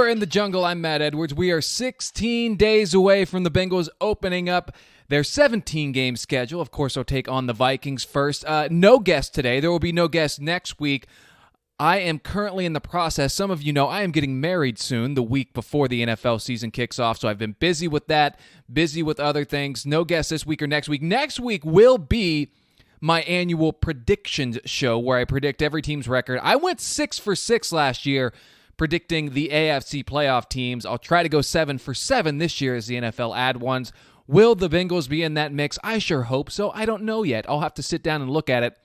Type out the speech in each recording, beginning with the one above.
are in the jungle. I'm Matt Edwards. We are 16 days away from the Bengals opening up their 17-game schedule. Of course, they'll take on the Vikings first. No guest today. There will be no guest next week. I am currently in the process. Some of you know I am getting married soon, the week before the NFL season kicks off. So I've been busy with that, busy with other things. No guest this week or next week. Next week will be my annual predictions show where I predict every team's record. I went 6 for 6 last year predicting the AFC playoff teams. I'll try to go 7 for 7 this year as the NFL add ones. Will the Bengals be in that mix? I sure hope so. I don't know yet. I'll have to sit down and look at it.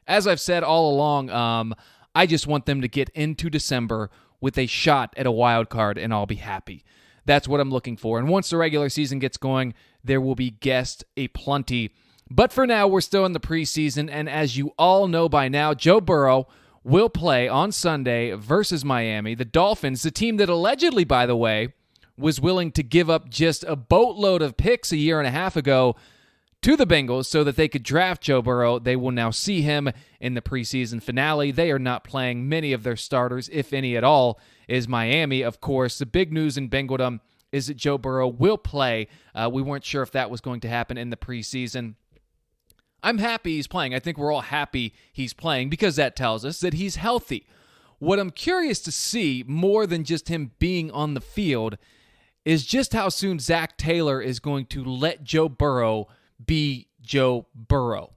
As I've said all along, I just want them to get into December with a shot at a wild card, and I'll be happy. That's what I'm looking for. And once the regular season gets going, there will be guests aplenty. But for now, we're still in the preseason, and as you all know by now, Joe Burrow will play on Sunday versus Miami. The Dolphins, the team that allegedly, by the way, was willing to give up just a boatload of picks a year and a half ago to the Bengals so that they could draft Joe Burrow. They will now see him in the preseason finale. They are not playing many of their starters, if any at all, is Miami. Of course, the big news in Bengaldom is that Joe Burrow will play. We weren't sure if that was going to happen in the preseason. I'm happy he's playing. I think we're all happy he's playing because that tells us that he's healthy. What I'm curious to see, more than just him being on the field, is just how soon Zach Taylor is going to let Joe Burrow be Joe Burrow.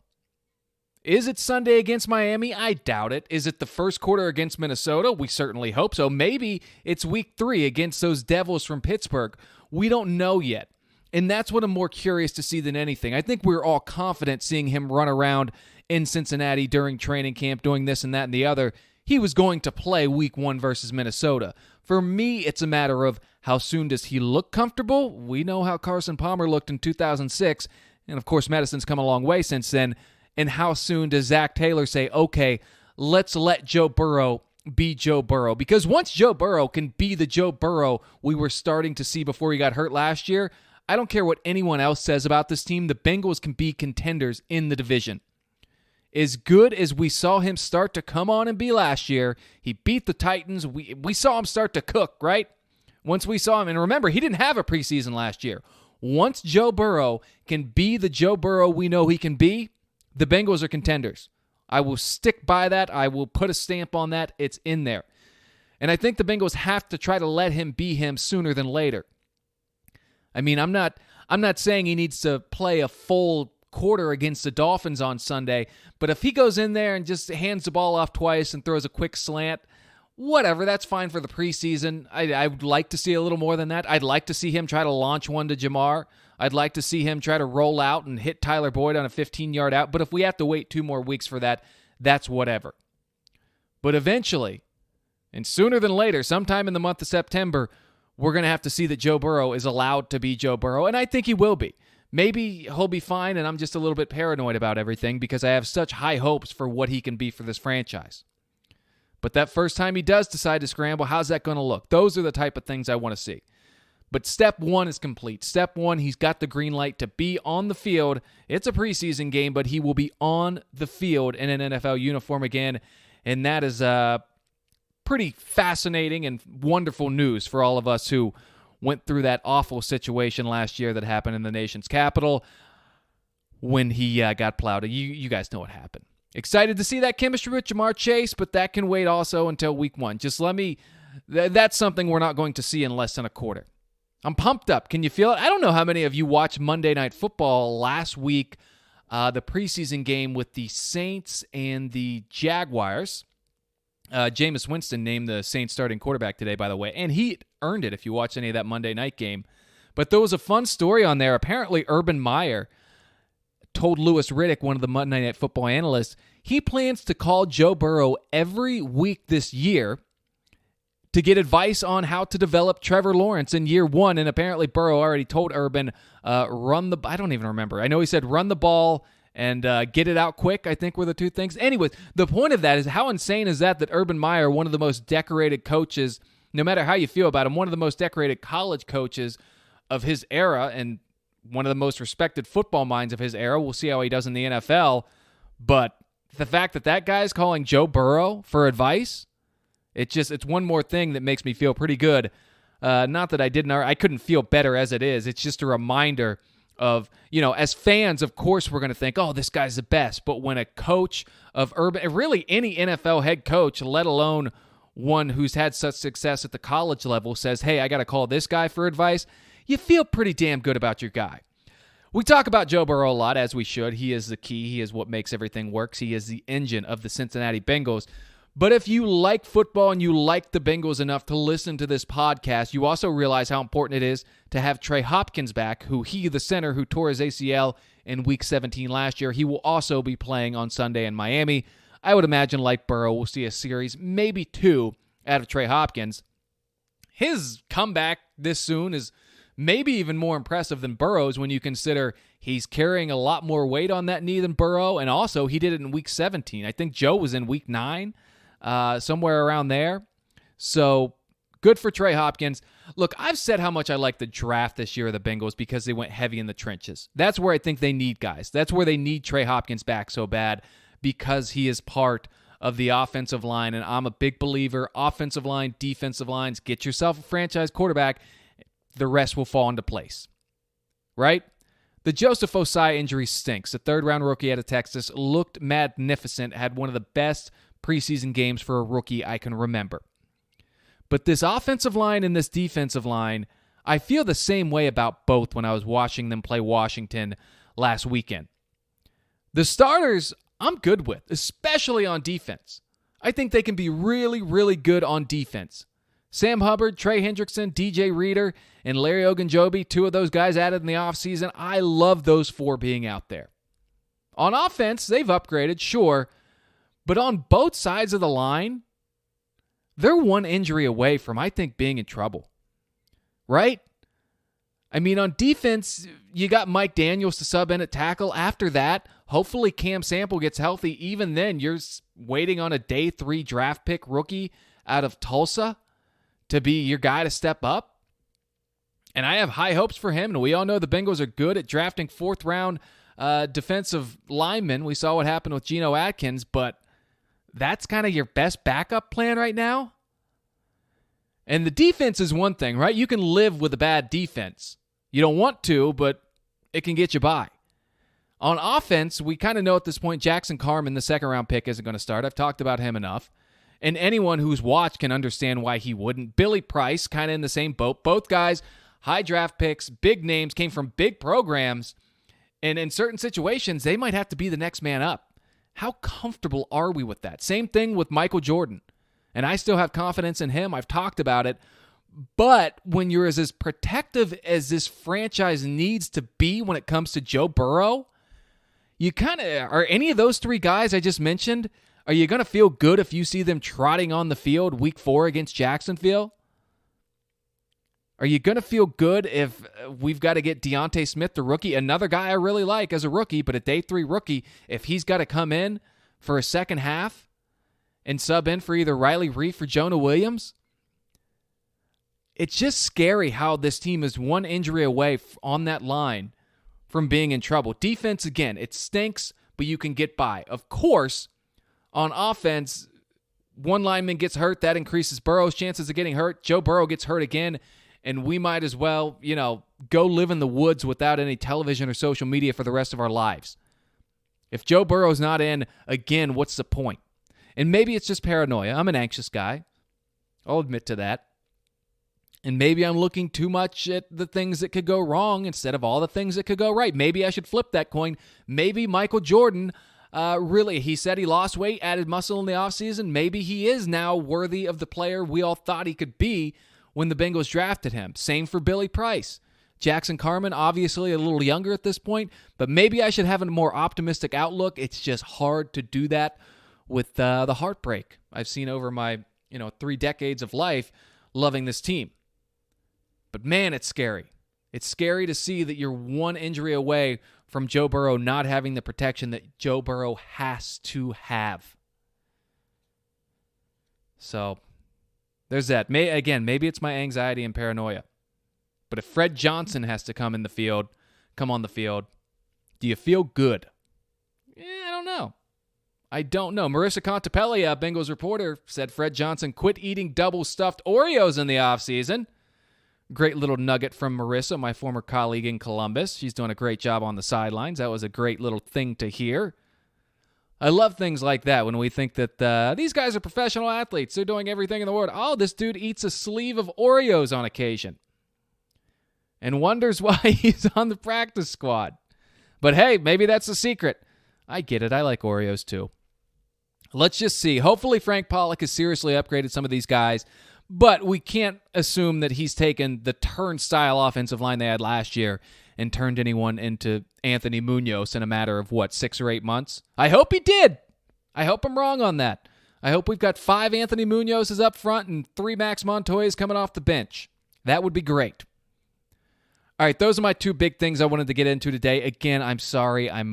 Is it Sunday against Miami? I doubt it. Is it the first quarter against Minnesota? We certainly hope so. Maybe it's week 3 against those Devils from Pittsburgh. We don't know yet. And that's what I'm more curious to see than anything. I think we're all confident seeing him run around in Cincinnati during training camp, doing this and that and the other. He was going to play week 1 versus Minnesota. For me, it's a matter of how soon does he look comfortable? We know how Carson Palmer looked in 2006, and of course Madison's come a long way since then. And how soon does Zach Taylor say, okay, let's let Joe Burrow be Joe Burrow? Because once Joe Burrow can be the Joe Burrow we were starting to see before he got hurt last year, I don't care what anyone else says about this team, the Bengals can be contenders in the division. As good as we saw him start to come on and be last year, he beat the Titans. We saw him start to cook, right? Once we saw him, and remember, he didn't have a preseason last year. Once Joe Burrow can be the Joe Burrow we know he can be, the Bengals are contenders. I will stick by that. I will put a stamp on that. It's in there. And I think the Bengals have to try to let him be him sooner than later. I mean, I'm not saying he needs to play a full quarter against the Dolphins on Sunday, but if he goes in there and just hands the ball off twice and throws a quick slant, whatever, that's fine for the preseason. I would like to see a little more than that. I'd like to see him try to launch one to Jamar. I'd like to see him try to roll out and hit Tyler Boyd on a 15-yard out, but if we have to wait 2 more weeks for that, that's whatever. But eventually, and sooner than later, sometime in the month of September, we're going to have to see that Joe Burrow is allowed to be Joe Burrow, and I think he will be. Maybe he'll be fine, and I'm just a little bit paranoid about everything because I have such high hopes for what he can be for this franchise. But that first time he does decide to scramble, how's that going to look? Those are the type of things I want to see. But step 1 is complete. Step 1, he's got the green light to be on the field. It's a preseason game, but he will be on the field in an NFL uniform again, and that is pretty fascinating and wonderful news for all of us who went through that awful situation last year that happened in the nation's capital when he got plowed. You guys know what happened. Excited to see that chemistry with Jamar Chase, but that can wait also until week 1. That's something we're not going to see in less than a quarter. I'm pumped up. Can you feel it? I don't know how many of you watched Monday Night Football last week, the preseason game with the Saints and the Jaguars. Jameis Winston named the Saints starting quarterback today, by the way, and he earned it if you watch any of that Monday night game. But there was a fun story on there. Apparently, Urban Meyer told Louis Riddick, one of the Monday Night Football analysts, he plans to call Joe Burrow every week this year to get advice on how to develop Trevor Lawrence in year 1. And apparently, Burrow already told Urban, I don't even remember. I know he said run the ball and get it out quick, I think were the 2 things. Anyways, the point of that is how insane is that Urban Meyer, one of the most decorated coaches, no matter how you feel about him, one of the most decorated college coaches of his era and one of the most respected football minds of his era. We'll see how he does in the NFL. But the fact that guy's calling Joe Burrow for advice, it's one more thing that makes me feel pretty good Not that I couldn't feel better as it is. It's just a reminder of, as fans, of course, we're going to think, oh, this guy's the best. But when a coach of really any NFL head coach, let alone one who's had such success at the college level, says, hey, I got to call this guy for advice, you feel pretty damn good about your guy. We talk about Joe Burrow a lot, as we should. He is the key. He is what makes everything work. He is the engine of the Cincinnati Bengals. But if you like football and you like the Bengals enough to listen to this podcast, you also realize how important it is to have Trey Hopkins back, the center who tore his ACL in Week 17 last year. He will also be playing on Sunday in Miami. I would imagine, like Burrow, we'll see a series, maybe 2, out of Trey Hopkins. His comeback this soon is maybe even more impressive than Burrow's when you consider he's carrying a lot more weight on that knee than Burrow, and also he did it in Week 17. I think Joe was in Week 9, somewhere around there. So good for Trey Hopkins. Look, I've said how much I like the draft this year of the Bengals because they went heavy in the trenches. That's where I think they need guys. That's where they need Trey Hopkins back so bad because he is part of the offensive line, and I'm a big believer. Offensive line, defensive lines, get yourself a franchise quarterback. The rest will fall into place, right? The Joseph Osai injury stinks. The third-round rookie out of Texas looked magnificent, had one of the best preseason games for a rookie I can remember. But this offensive line and this defensive line, I feel the same way about both when I was watching them play Washington last weekend. The starters, I'm good with, especially on defense. I think they can be really, really good on defense. Sam Hubbard, Trey Hendrickson, DJ Reader, and Larry Ogunjobi, 2 of those guys added in the offseason. I love those 4 being out there. On offense, they've upgraded, sure, but on both sides of the line, they're one injury away from, I think, being in trouble. Right? I mean, on defense, you got Mike Daniels to sub in at tackle. After that, hopefully Cam Sample gets healthy. Even then, you're waiting on a day 3 draft pick rookie out of Tulsa to be your guy to step up. And I have high hopes for him, and we all know the Bengals are good at drafting 4th-round defensive linemen. We saw what happened with Geno Atkins, but that's kind of your best backup plan right now? And the defense is one thing, right? You can live with a bad defense. You don't want to, but it can get you by. On offense, we kind of know at this point Jackson Carman, the second-round pick, isn't going to start. I've talked about him enough. And anyone who's watched can understand why he wouldn't. Billy Price, kind of in the same boat. Both guys, high draft picks, big names, came from big programs. And in certain situations, they might have to be the next man up. How comfortable are we with that? Same thing with Michael Jordan. And I still have confidence in him. I've talked about it. But when you're as protective as this franchise needs to be when it comes to Joe Burrow, you kind of, are any of those 3 guys I just mentioned, are you going to feel good if you see them trotting on the field Week 4 against Jacksonville? Are you going to feel good if we've got to get Deontay Smith, the rookie, another guy I really like as a rookie, but a day 3 rookie, if he's got to come in for a second half and sub in for either Riley Reif or Jonah Williams? It's just scary how this team is one injury away on that line from being in trouble. Defense, again, it stinks, but you can get by. Of course, on offense, one lineman gets hurt, that increases Burrow's chances of getting hurt. Joe Burrow gets hurt again, and we might as well, go live in the woods without any television or social media for the rest of our lives. If Joe Burrow's not in, again, what's the point? And maybe it's just paranoia. I'm an anxious guy. I'll admit to that. And maybe I'm looking too much at the things that could go wrong instead of all the things that could go right. Maybe I should flip that coin. Maybe Michael Jordan, he said he lost weight, added muscle in the offseason. Maybe he is now worthy of the player we all thought he could be when the Bengals drafted him. Same for Billy Price. Jackson Carman, obviously a little younger at this point, but maybe I should have a more optimistic outlook. It's just hard to do that with the heartbreak I've seen over my 3 decades of life loving this team. But man, it's scary. It's scary to see that you're one injury away from Joe Burrow not having the protection that Joe Burrow has to have. So there's that. Maybe it's my anxiety and paranoia. But if Fred Johnson has to come on the field, do you feel good? I don't know. Marissa Contepelli, a Bengals reporter, said Fred Johnson quit eating double stuffed Oreos in the offseason. Great little nugget from Marissa, my former colleague in Columbus. She's doing a great job on the sidelines. That was a great little thing to hear. I love things like that when we think that these guys are professional athletes. They're doing everything in the world. Oh, this dude eats a sleeve of Oreos on occasion and wonders why he's on the practice squad. But hey, maybe that's the secret. I get it. I like Oreos too. Let's just see. Hopefully Frank Pollock has seriously upgraded some of these guys, but we can't assume that he's taken the turnstile offensive line they had last year and turned anyone into Anthony Munoz in a matter of, 6 or 8 months? I hope he did. I hope I'm wrong on that. I hope we've got 5 Anthony Munozes up front and 3 Max Montoyas coming off the bench. That would be great. All right, those are my 2 big things I wanted to get into today. Again, I'm sorry. I'm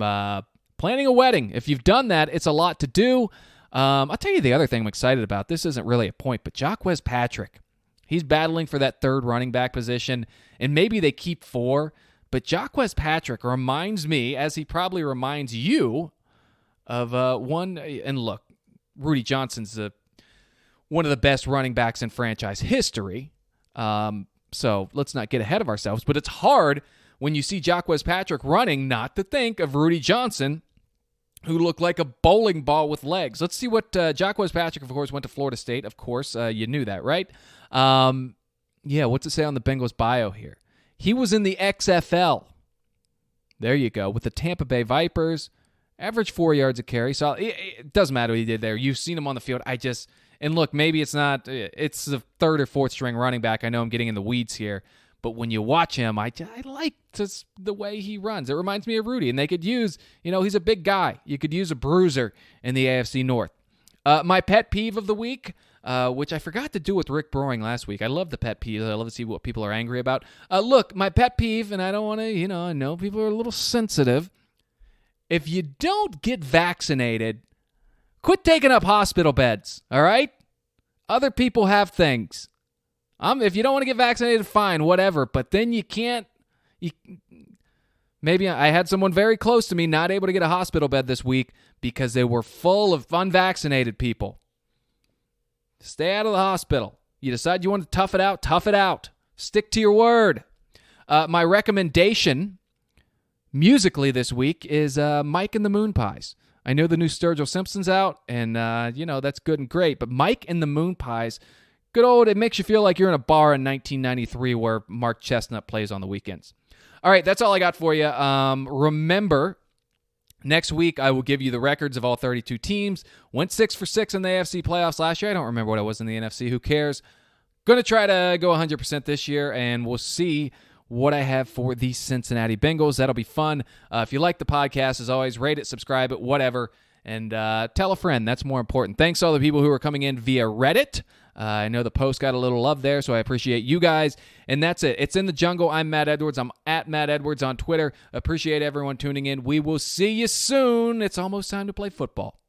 planning a wedding. If you've done that, it's a lot to do. I'll tell you the other thing I'm excited about. This isn't really a point, but Jacquez Patrick. He's battling for that 3rd running back position, and maybe they keep 4. But Jacquez Patrick reminds me, as he probably reminds you, of one. And look, Rudy Johnson's one of the best running backs in franchise history. So let's not get ahead of ourselves. But it's hard when you see Jacquez Patrick running not to think of Rudy Johnson, who looked like a bowling ball with legs. Let's see what Jacquez Patrick, of course, went to Florida State. Of course, you knew that, right? What's it say on the Bengals bio here? He was in the XFL. There you go. With the Tampa Bay Vipers. Average 4 yards a carry. So it doesn't matter what he did there. You've seen him on the field. And look, maybe it's not, it's the 3rd or 4th string running back. I know I'm getting in the weeds here. But when you watch him, I like the way he runs. It reminds me of Rudy. And they could use, he's a big guy. You could use a bruiser in the AFC North. My pet peeve of the week, which I forgot to do with Rick Broering last week. I love the pet peeves. I love to see what people are angry about. Look, my pet peeve, and I don't want to, I know people are a little sensitive. If you don't get vaccinated, quit taking up hospital beds, all right? Other people have things. If you don't want to get vaccinated, fine, whatever. But then you can't. Maybe I had someone very close to me not able to get a hospital bed this week because they were full of unvaccinated people. Stay out of the hospital. You decide you want to tough it out. Stick to your word. My recommendation musically this week is Mike and the Moon Pies. I know the new Sturgill Simpson's out, and that's good and great. But Mike and the Moon Pies, good old, it makes you feel like you're in a bar in 1993 where Mark Chestnut plays on the weekends. All right, that's all I got for you. Remember, next week I will give you the records of all 32 teams. Went 6 for 6 in the AFC playoffs last year. I don't remember what I was in the NFC. Who cares? Going to try to go 100% this year, and we'll see what I have for the Cincinnati Bengals. That'll be fun. If you like the podcast, as always, rate it, subscribe it, whatever, and tell a friend. That's more important. Thanks to all the people who are coming in via Reddit. I know the post got a little love there, so I appreciate you guys. And that's it. It's In the Jungle. I'm Matt Edwards. I'm at Matt Edwards on Twitter. Appreciate everyone tuning in. We will see you soon. It's almost time to play football.